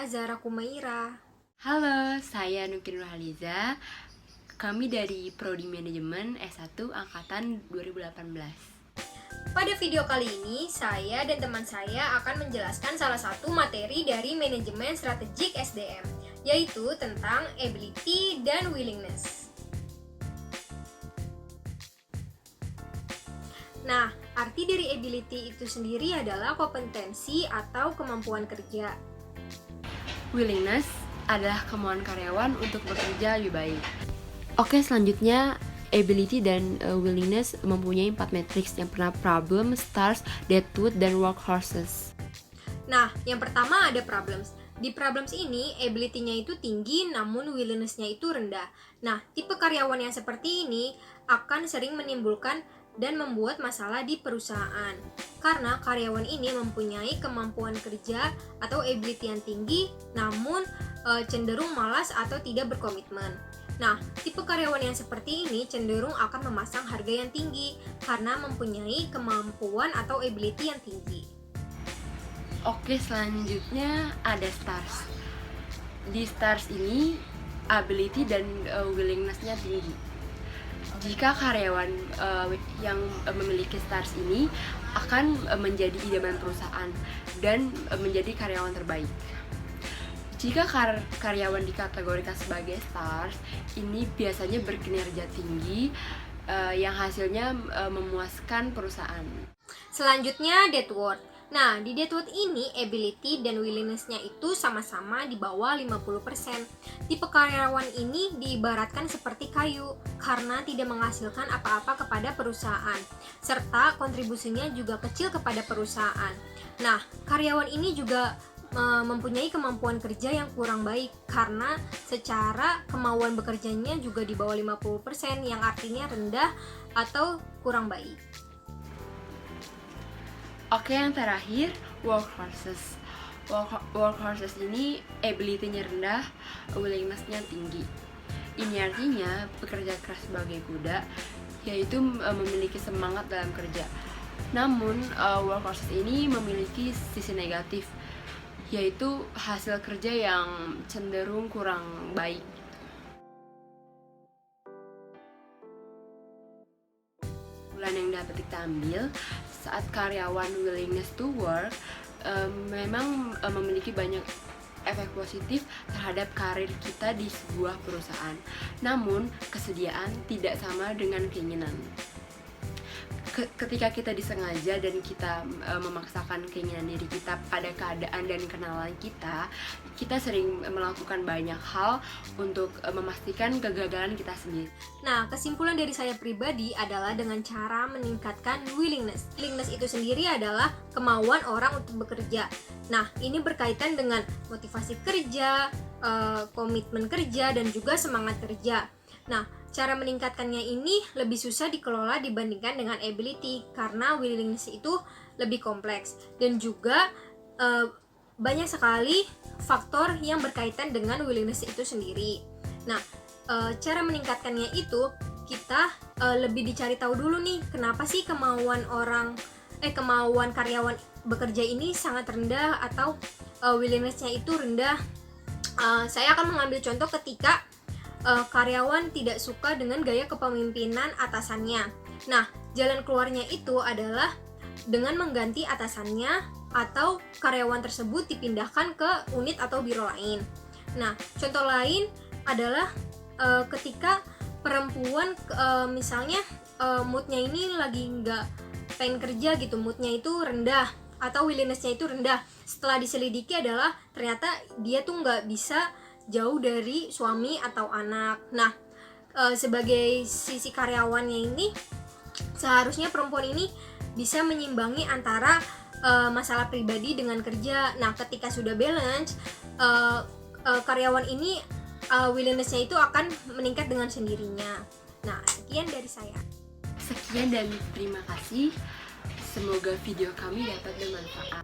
saya Zara Kumaira. Halo, saya Nukin Nurhaliza. Kami dari Prodi Manajemen S1 Angkatan 2018. Pada video kali ini, saya dan teman saya akan menjelaskan salah satu materi dari Manajemen Strategik SDM, yaitu tentang ability dan willingness. Nah, arti dari ability itu sendiri adalah kompetensi atau kemampuan kerja. Willingness adalah kemauan karyawan untuk bekerja lebih baik. Oke, selanjutnya ability dan willingness mempunyai 4 matriks yang pernah problem, stars, deadwood, dan workhorses. Nah, yang pertama ada problems. Di problems ini, ability-nya itu tinggi namun willingness-nya itu rendah. Nah, tipe karyawan yang seperti ini akan sering menimbulkan dan membuat masalah di perusahaan. Karena karyawan ini mempunyai kemampuan kerja atau ability yang tinggi namun cenderung malas atau tidak berkomitmen. Nah, tipe karyawan yang seperti ini cenderung akan memasang harga yang tinggi karena mempunyai kemampuan atau ability yang tinggi. Oke, selanjutnya ada stars. Di stars ini ability dan willingness-nya tinggi. Jika karyawan yang memiliki stars ini akan menjadi idaman perusahaan dan menjadi karyawan terbaik. Jika karyawan dikategorikan sebagai stars, ini biasanya berkinerja tinggi yang hasilnya memuaskan perusahaan. Selanjutnya deadwood. Nah, di deadwood ini ability dan willingness-nya itu sama-sama di bawah 50%. Tipe karyawan ini diibaratkan seperti kayu karena tidak menghasilkan apa-apa kepada perusahaan, serta kontribusinya juga kecil kepada perusahaan. Nah, karyawan ini juga mempunyai kemampuan kerja yang kurang baik karena secara kemauan bekerjanya juga di bawah 50%, yang artinya rendah atau kurang baik. Oke, yang terakhir workhorses. Workhorses ini ability-nya rendah, willingness-nya tinggi. Ini artinya pekerja keras sebagai kuda, yaitu memiliki semangat dalam kerja. Namun workhorses ini memiliki sisi negatif, yaitu hasil kerja yang cenderung kurang baik. Yang dapat kita ambil saat karyawan willingness to work memang memiliki banyak efek positif terhadap karir kita di sebuah perusahaan. Namun kesediaan tidak sama dengan keinginan. Ketika kita disengaja dan kita memaksakan keinginan diri kita pada keadaan dan kenalan kita sering melakukan banyak hal untuk memastikan kegagalan kita sendiri. Nah, kesimpulan dari saya pribadi adalah dengan cara meningkatkan willingness. Willingness itu sendiri adalah kemauan orang untuk bekerja. Nah, ini berkaitan dengan motivasi kerja, komitmen kerja, dan juga semangat kerja. Nah, cara meningkatkannya ini lebih susah dikelola dibandingkan dengan ability karena willingness itu lebih kompleks dan juga banyak sekali faktor yang berkaitan dengan willingness itu sendiri. Nah, cara meningkatkannya itu kita lebih dicari tahu dulu nih, kenapa sih kemauan karyawan bekerja ini sangat rendah atau willingness-nya itu rendah. Saya akan mengambil contoh ketika karyawan tidak suka dengan gaya kepemimpinan atasannya. Nah, jalan keluarnya itu adalah dengan mengganti atasannya atau karyawan tersebut dipindahkan ke unit atau biro lain. Nah, contoh lain adalah ketika perempuan misalnya moodnya ini lagi nggak pengen kerja gitu, moodnya itu rendah atau willingness-nya itu rendah. Setelah diselidiki adalah ternyata dia tuh nggak bisa jauh dari suami atau anak. Nah, sebagai sisi karyawannya ini seharusnya perempuan ini bisa menyimbangi antara masalah pribadi dengan kerja. Nah, ketika sudah balance, karyawan ini willingness-nya itu akan meningkat dengan sendirinya. Nah, sekian dari saya. Sekian dan terima kasih. Semoga video kami dapat bermanfaat.